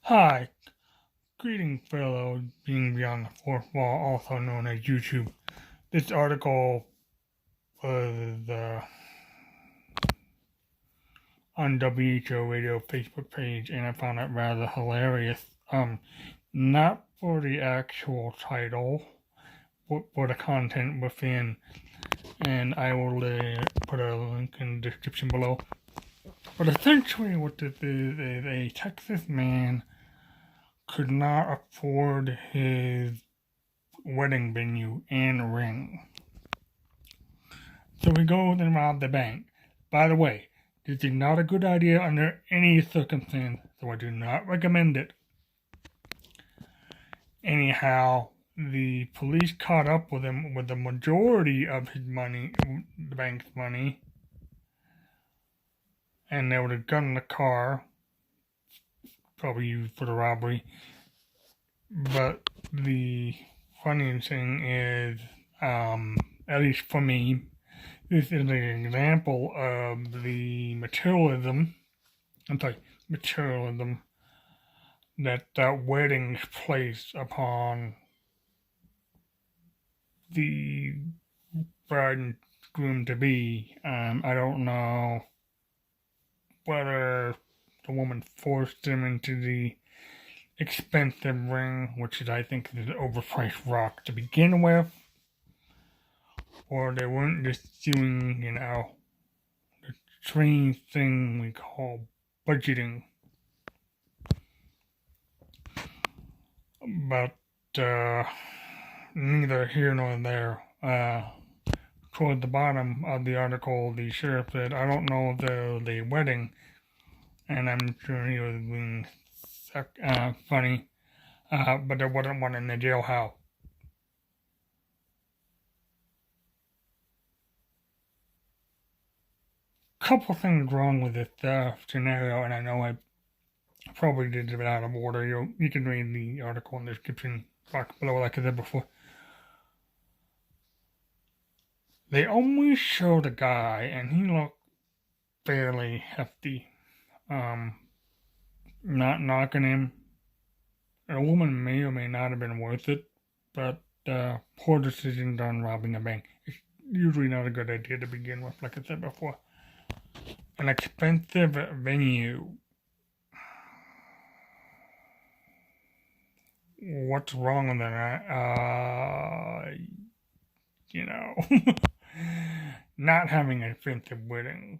Hi, greeting fellow being beyond the fourth wall, also known as YouTube. This article was on WHO Radio Facebook page, and I found it rather hilarious. Not for the actual title, but for the content within, and I will put a link in the description below. But essentially, what this is a Texas man could not afford his wedding venue and ring. So he goes and robs the bank. By the way, this is not a good idea under any circumstance, so I do not recommend it. Anyhow, the police caught up with him with the majority of his money, the bank's money, and there was a gun in the car, probably used for the robbery. But the funny thing is, at least for me, this is an example of the materialism that weddings place upon the bride and groom to be. I don't know whether the woman forced them into the expensive ring, which is, I think, is an overpriced rock to begin with, or they weren't just doing, the strange thing we call budgeting. But neither here nor there. Toward the bottom of the article, the sheriff said, "I don't know if there was a wedding," and I'm sure he was being funny, but there wasn't one in the jailhouse. Couple things wrong with this scenario, and I know I probably did it out of order. You can read the article in the description box below, like I said before. They only show the guy, and he looked fairly hefty. Not knocking him. A woman may or may not have been worth it, but poor decision done robbing a bank. It's usually not a good idea to begin with, like I said before. An expensive venue. What's wrong with that? Not having an expensive wedding.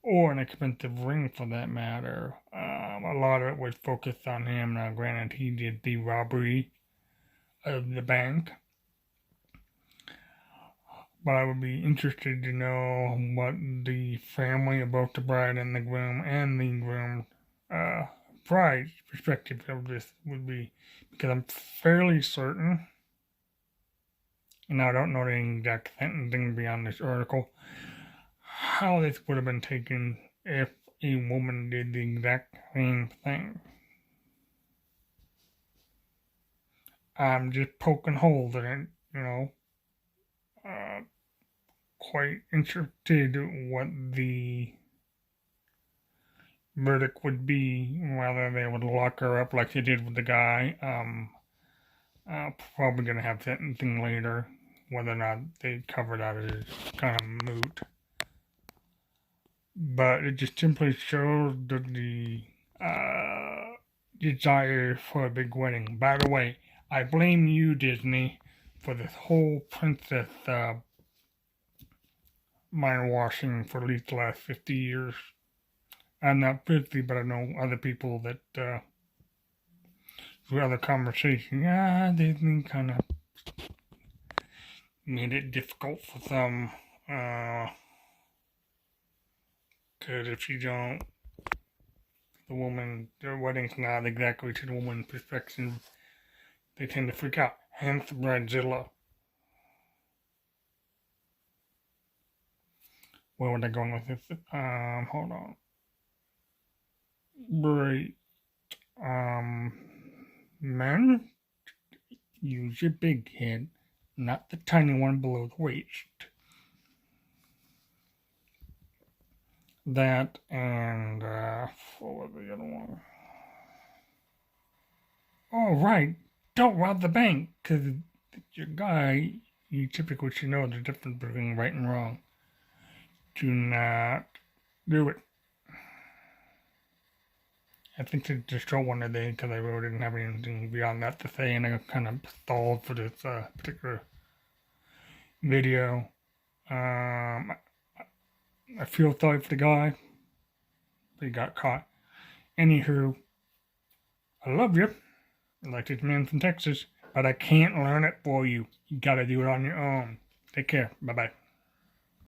Or an expensive ring for that matter. A lot of it was focused on him. Now, granted, he did the robbery of the bank. But I would be interested to know what the family of both the bride and the groom bride's perspective of this would be, because I'm fairly certain, and I don't know the exact thing beyond this article, how this would have been taken if a woman did the exact same thing. I'm just poking holes in it, quite interested what the verdict would be, whether they would lock her up like they did with the guy. Probably gonna have sentencing later. Whether or not they cover that is kind of moot. But it just simply shows the desire for a big wedding. By the way, I blame you, Disney, for this whole princess mind washing for at least the last 50 years. I'm not 50, but I know other people that, through other conversations, Disney kind of made it difficult for some, because if you don't, their wedding's not exactly to the woman's perfection, they tend to freak out. Hence Bridezilla. Where was I going with this? Hold on. Right. Men, use your big head, not the tiny one below the waist. That and, what was the other Oh, right. Don't rob the bank, because your guy, you typically should know the difference between right and wrong. Do not do it. I think they just showed one today because I really didn't have anything beyond that to say, and I kind of stalled for this particular video. I feel sorry for the guy, but he got caught. Anywho, I love you. I like this man from Texas, but I can't learn it for you. You gotta do it on your own. Take care. Bye bye.